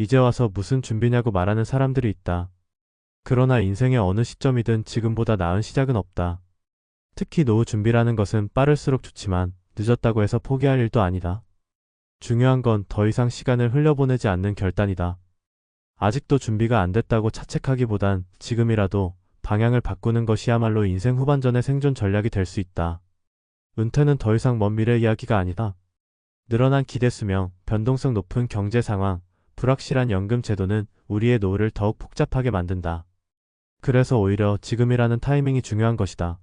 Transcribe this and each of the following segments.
이제 와서 무슨 준비냐고 말하는 사람들이 있다. 그러나 인생의 어느 시점이든 지금보다 나은 시작은 없다. 특히 노후 준비라는 것은 빠를수록 좋지만 늦었다고 해서 포기할 일도 아니다. 중요한 건 더 이상 시간을 흘려보내지 않는 결단이다. 아직도 준비가 안 됐다고 자책하기보단 지금이라도 방향을 바꾸는 것이야말로 인생 후반전의 생존 전략이 될 수 있다. 은퇴는 더 이상 먼 미래 이야기가 아니다. 늘어난 기대 수명, 변동성 높은 경제 상황, 불확실한 연금 제도는 우리의 노후를 더욱 복잡하게 만든다. 그래서 오히려 지금이라는 타이밍이 중요한 것이다.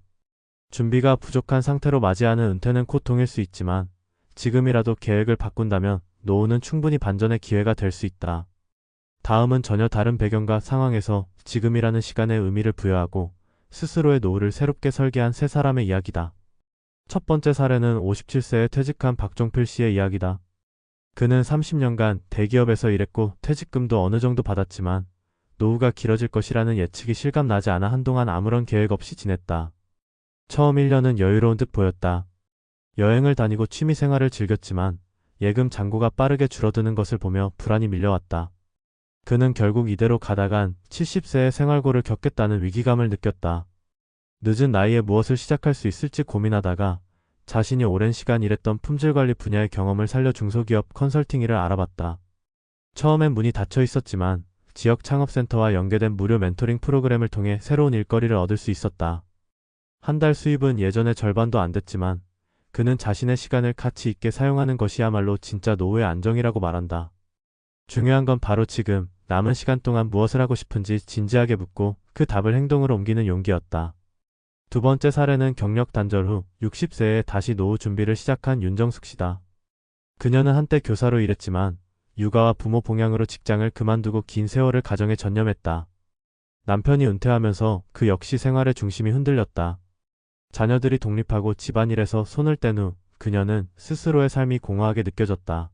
준비가 부족한 상태로 맞이하는 은퇴는 고통일 수 있지만 지금이라도 계획을 바꾼다면 노후는 충분히 반전의 기회가 될 수 있다. 다음은 전혀 다른 배경과 상황에서 지금이라는 시간에 의미를 부여하고 스스로의 노후를 새롭게 설계한 세 사람의 이야기다. 첫 번째 사례는 57세에 퇴직한 박종필 씨의 이야기다. 그는 30년간 대기업에서 일했고 퇴직금도 어느 정도 받았지만 노후가 길어질 것이라는 예측이 실감나지 않아 한동안 아무런 계획 없이 지냈다. 처음 1년은 여유로운 듯 보였다. 여행을 다니고 취미생활을 즐겼지만 예금 잔고가 빠르게 줄어드는 것을 보며 불안이 밀려왔다. 그는 결국 이대로 가다간 70세의 생활고를 겪겠다는 위기감을 느꼈다. 늦은 나이에 무엇을 시작할 수 있을지 고민하다가 자신이 오랜 시간 일했던 품질관리 분야의 경험을 살려 중소기업 컨설팅 일을 알아봤다. 처음엔 문이 닫혀 있었지만 지역 창업센터와 연계된 무료 멘토링 프로그램을 통해 새로운 일거리를 얻을 수 있었다. 한 달 수입은 예전의 절반도 안 됐지만 그는 자신의 시간을 가치 있게 사용하는 것이야말로 진짜 노후의 안정이라고 말한다. 중요한 건 바로 지금 남은 시간 동안 무엇을 하고 싶은지 진지하게 묻고 그 답을 행동으로 옮기는 용기였다. 두 번째 사례는 경력 단절 후 60세에 다시 노후 준비를 시작한 윤정숙 씨다. 그녀는 한때 교사로 일했지만 육아와 부모 봉양으로 직장을 그만두고 긴 세월을 가정에 전념했다. 남편이 은퇴하면서 그 역시 생활의 중심이 흔들렸다. 자녀들이 독립하고 집안일에서 손을 뗀 후 그녀는 스스로의 삶이 공허하게 느껴졌다.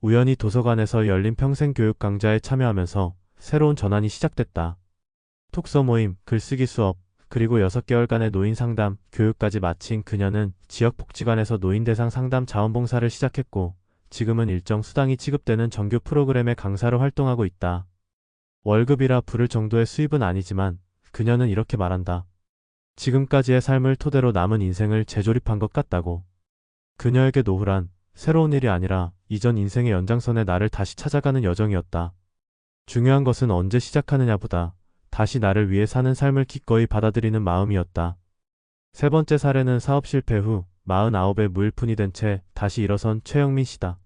우연히 도서관에서 열린 평생교육 강좌에 참여하면서 새로운 전환이 시작됐다. 톡서 모임, 글쓰기 수업, 그리고 6개월간의 노인 상담, 교육까지 마친 그녀는 지역복지관에서 노인 대상 상담 자원봉사를 시작했고 지금은 일정 수당이 지급되는 정규 프로그램의 강사로 활동하고 있다. 월급이라 부를 정도의 수입은 아니지만 그녀는 이렇게 말한다. 지금까지의 삶을 토대로 남은 인생을 재조립한 것 같다고. 그녀에게 노후란 새로운 일이 아니라 이전 인생의 연장선에 나를 다시 찾아가는 여정이었다. 중요한 것은 언제 시작하느냐보다 다시 나를 위해 사는 삶을 기꺼이 받아들이는 마음이었다. 세 번째 사례는 사업 실패 후 49에 무일푼이 된 채 다시 일어선 최영민 씨다.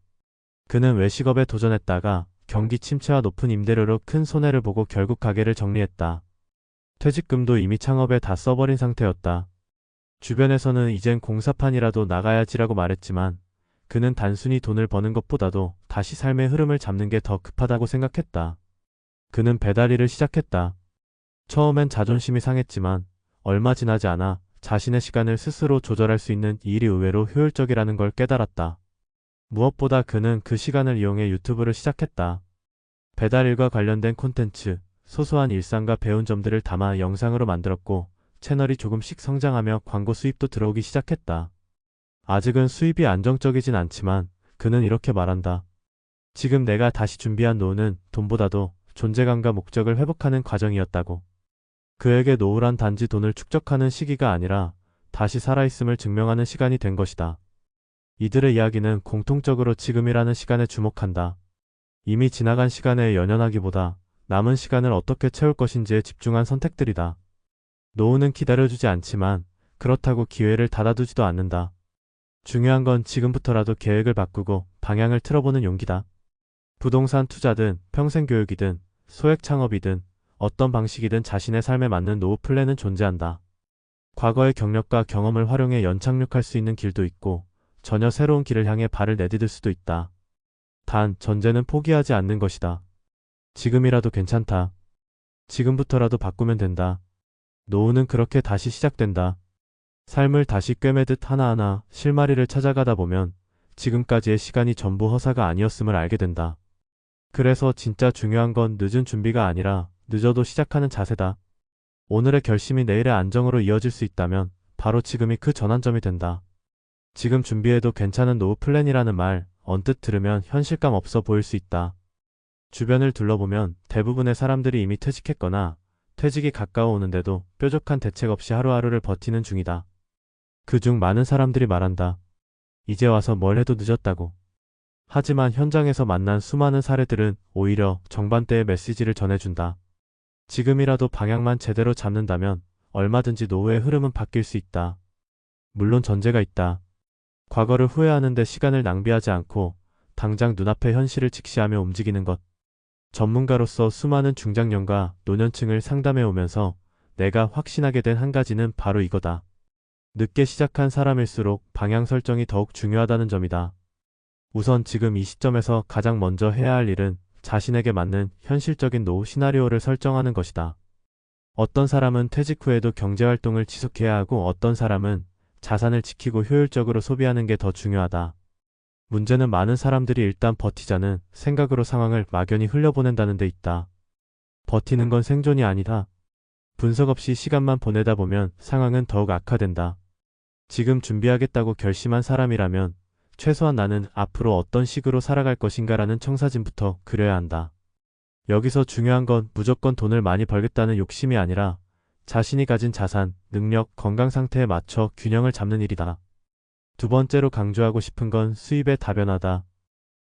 그는 외식업에 도전했다가 경기 침체와 높은 임대료로 큰 손해를 보고 결국 가게를 정리했다. 퇴직금도 이미 창업에 다 써버린 상태였다. 주변에서는 이젠 공사판이라도 나가야지라고 말했지만 그는 단순히 돈을 버는 것보다도 다시 삶의 흐름을 잡는 게 더 급하다고 생각했다. 그는 배달 일을 시작했다. 처음엔 자존심이 상했지만 얼마 지나지 않아 자신의 시간을 스스로 조절할 수 있는 이 일이 의외로 효율적이라는 걸 깨달았다. 무엇보다 그는 그 시간을 이용해 유튜브를 시작했다. 배달 일과 관련된 콘텐츠, 소소한 일상과 배운 점들을 담아 영상으로 만들었고 채널이 조금씩 성장하며 광고 수입도 들어오기 시작했다. 아직은 수입이 안정적이진 않지만 그는 이렇게 말한다. 지금 내가 다시 준비한 노후는 돈보다도 존재감과 목적을 회복하는 과정이었다고. 그에게 노후란 단지 돈을 축적하는 시기가 아니라 다시 살아있음을 증명하는 시간이 된 것이다. 이들의 이야기는 공통적으로 지금이라는 시간에 주목한다. 이미 지나간 시간에 연연하기보다 남은 시간을 어떻게 채울 것인지에 집중한 선택들이다. 노후는 기다려주지 않지만 그렇다고 기회를 닫아두지도 않는다. 중요한 건 지금부터라도 계획을 바꾸고 방향을 틀어보는 용기다. 부동산 투자든 평생교육이든 소액 창업이든 어떤 방식이든 자신의 삶에 맞는 노후 플랜은 존재한다. 과거의 경력과 경험을 활용해 연착륙할 수 있는 길도 있고 전혀 새로운 길을 향해 발을 내디딜 수도 있다. 단 전제는 포기하지 않는 것이다. 지금이라도 괜찮다. 지금부터라도 바꾸면 된다. 노후는 그렇게 다시 시작된다. 삶을 다시 꿰매듯 하나하나 실마리를 찾아가다 보면 지금까지의 시간이 전부 허사가 아니었음을 알게 된다. 그래서 진짜 중요한 건 늦은 준비가 아니라 늦어도 시작하는 자세다. 오늘의 결심이 내일의 안정으로 이어질 수 있다면 바로 지금이 그 전환점이 된다. 지금 준비해도 괜찮은 노후 플랜이라는 말 언뜻 들으면 현실감 없어 보일 수 있다. 주변을 둘러보면 대부분의 사람들이 이미 퇴직했거나 퇴직이 가까워 오는데도 뾰족한 대책 없이 하루하루를 버티는 중이다. 그중 많은 사람들이 말한다. 이제 와서 뭘 해도 늦었다고. 하지만 현장에서 만난 수많은 사례들은 오히려 정반대의 메시지를 전해준다. 지금이라도 방향만 제대로 잡는다면 얼마든지 노후의 흐름은 바뀔 수 있다. 물론 전제가 있다. 과거를 후회하는데 시간을 낭비하지 않고 당장 눈앞의 현실을 직시하며 움직이는 것. 전문가로서 수많은 중장년과 노년층을 상담해 오면서 내가 확신하게 된 한 가지는 바로 이거다. 늦게 시작한 사람일수록 방향 설정이 더욱 중요하다는 점이다. 우선 지금 이 시점에서 가장 먼저 해야 할 일은 자신에게 맞는 현실적인 노후 시나리오를 설정하는 것이다. 어떤 사람은 퇴직 후에도 경제활동을 지속해야 하고 어떤 사람은 자산을 지키고 효율적으로 소비하는 게 더 중요하다. 문제는 많은 사람들이 일단 버티자는 생각으로 상황을 막연히 흘려보낸다는 데 있다. 버티는 건 생존이 아니다. 분석 없이 시간만 보내다 보면 상황은 더욱 악화된다. 지금 준비하겠다고 결심한 사람이라면 최소한 나는 앞으로 어떤 식으로 살아갈 것인가라는 청사진부터 그려야 한다. 여기서 중요한 건 무조건 돈을 많이 벌겠다는 욕심이 아니라 자신이 가진 자산, 능력, 건강 상태에 맞춰 균형을 잡는 일이다. 두 번째로 강조하고 싶은 건 수입의 다변화다.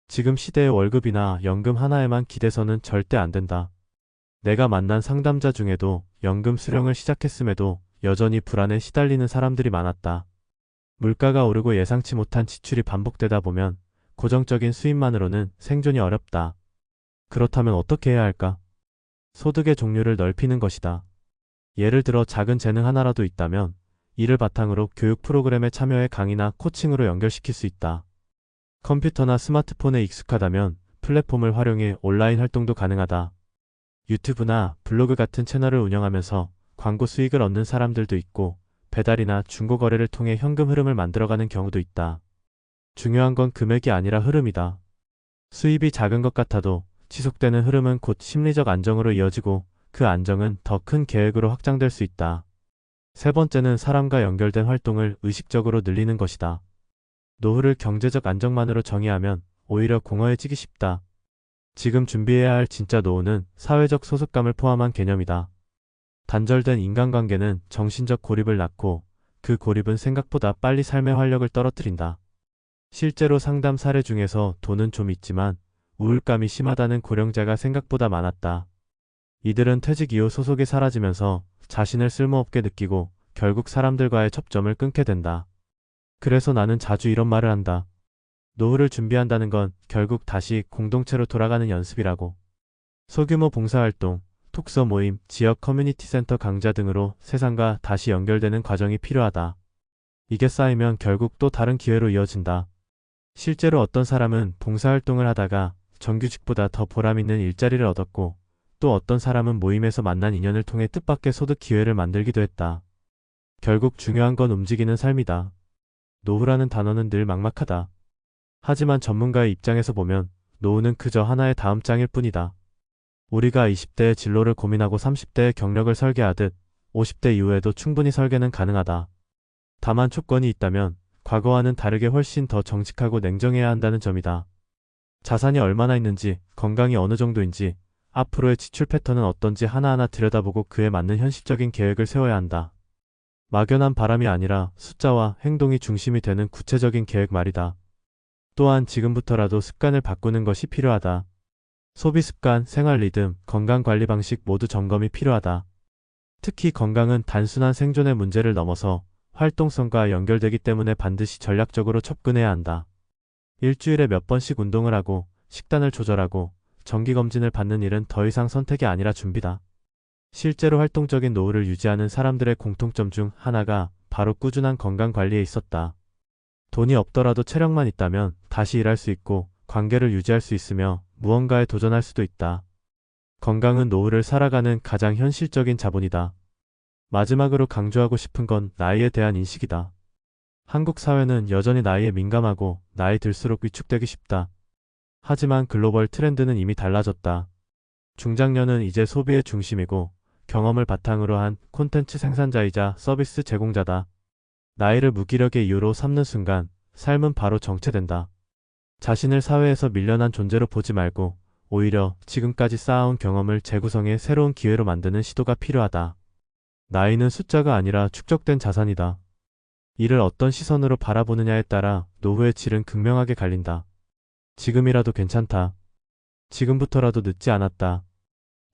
지금 시대의 월급이나 연금 하나에만 기대서는 절대 안 된다. 내가 만난 상담자 중에도 연금 수령을 시작했음에도 여전히 불안에 시달리는 사람들이 많았다. 물가가 오르고 예상치 못한 지출이 반복되다 보면 고정적인 수입만으로는 생존이 어렵다. 그렇다면 어떻게 해야 할까? 소득의 종류를 넓히는 것이다. 예를 들어 작은 재능 하나라도 있다면 이를 바탕으로 교육 프로그램에 참여해 강의나 코칭으로 연결시킬 수 있다. 컴퓨터나 스마트폰에 익숙하다면 플랫폼을 활용해 온라인 활동도 가능하다. 유튜브나 블로그 같은 채널을 운영하면서 광고 수익을 얻는 사람들도 있고 배달이나 중고 거래를 통해 현금 흐름을 만들어가는 경우도 있다. 중요한 건 금액이 아니라 흐름이다. 수입이 작은 것 같아도 지속되는 흐름은 곧 심리적 안정으로 이어지고 그 안정은 더 큰 계획으로 확장될 수 있다. 세 번째는 사람과 연결된 활동을 의식적으로 늘리는 것이다. 노후를 경제적 안정만으로 정의하면 오히려 공허해지기 쉽다. 지금 준비해야 할 진짜 노후는 사회적 소속감을 포함한 개념이다. 단절된 인간관계는 정신적 고립을 낳고 그 고립은 생각보다 빨리 삶의 활력을 떨어뜨린다. 실제로 상담 사례 중에서 돈은 좀 있지만 우울감이 심하다는 고령자가 생각보다 많았다. 이들은 퇴직 이후 소속이 사라지면서 자신을 쓸모없게 느끼고 결국 사람들과의 접점을 끊게 된다. 그래서 나는 자주 이런 말을 한다. 노후를 준비한다는 건 결국 다시 공동체로 돌아가는 연습이라고. 소규모 봉사활동, 독서 모임, 지역 커뮤니티 센터 강좌 등으로 세상과 다시 연결되는 과정이 필요하다. 이게 쌓이면 결국 또 다른 기회로 이어진다. 실제로 어떤 사람은 봉사활동을 하다가 정규직보다 더 보람있는 일자리를 얻었고 또 어떤 사람은 모임에서 만난 인연을 통해 뜻밖의 소득 기회를 만들기도 했다. 결국 중요한 건 움직이는 삶이다. 노후라는 단어는 늘 막막하다. 하지만 전문가의 입장에서 보면 노후는 그저 하나의 다음 장일 뿐이다. 우리가 20대의 진로를 고민하고 30대의 경력을 설계하듯 50대 이후에도 충분히 설계는 가능하다. 다만 조건이 있다면 과거와는 다르게 훨씬 더 정직하고 냉정해야 한다는 점이다. 자산이 얼마나 있는지, 건강이 어느 정도인지, 앞으로의 지출 패턴은 어떤지 하나하나 들여다보고 그에 맞는 현실적인 계획을 세워야 한다. 막연한 바람이 아니라 숫자와 행동이 중심이 되는 구체적인 계획 말이다. 또한 지금부터라도 습관을 바꾸는 것이 필요하다. 소비 습관, 생활 리듬, 건강 관리 방식 모두 점검이 필요하다. 특히 건강은 단순한 생존의 문제를 넘어서 활동성과 연결되기 때문에 반드시 전략적으로 접근해야 한다. 일주일에 몇 번씩 운동을 하고 식단을 조절하고 정기검진을 받는 일은 더 이상 선택이 아니라 준비다. 실제로 활동적인 노후를 유지하는 사람들의 공통점 중 하나가 바로 꾸준한 건강관리에 있었다. 돈이 없더라도 체력만 있다면 다시 일할 수 있고 관계를 유지할 수 있으며 무언가에 도전할 수도 있다. 건강은 노후를 살아가는 가장 현실적인 자본이다. 마지막으로 강조하고 싶은 건 나이에 대한 인식이다. 한국 사회는 여전히 나이에 민감하고 나이 들수록 위축되기 쉽다. 하지만 글로벌 트렌드는 이미 달라졌다. 중장년은 이제 소비의 중심이고 경험을 바탕으로 한 콘텐츠 생산자이자 서비스 제공자다. 나이를 무기력의 이유로 삼는 순간 삶은 바로 정체된다. 자신을 사회에서 밀려난 존재로 보지 말고 오히려 지금까지 쌓아온 경험을 재구성해 새로운 기회로 만드는 시도가 필요하다. 나이는 숫자가 아니라 축적된 자산이다. 이를 어떤 시선으로 바라보느냐에 따라 노후의 질은 극명하게 갈린다. 지금이라도 괜찮다. 지금부터라도 늦지 않았다.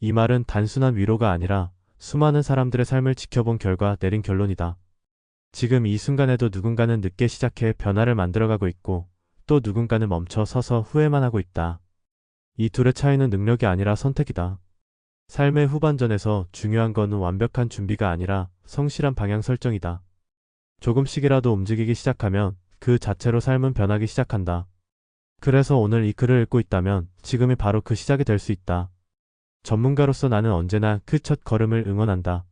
이 말은 단순한 위로가 아니라 수많은 사람들의 삶을 지켜본 결과 내린 결론이다. 지금 이 순간에도 누군가는 늦게 시작해 변화를 만들어가고 있고 또 누군가는 멈춰 서서 후회만 하고 있다. 이 둘의 차이는 능력이 아니라 선택이다. 삶의 후반전에서 중요한 건 완벽한 준비가 아니라 성실한 방향 설정이다. 조금씩이라도 움직이기 시작하면 그 자체로 삶은 변하기 시작한다. 그래서 오늘 이 글을 읽고 있다면 지금이 바로 그 시작이 될 수 있다. 전문가로서 나는 언제나 그 첫 걸음을 응원한다.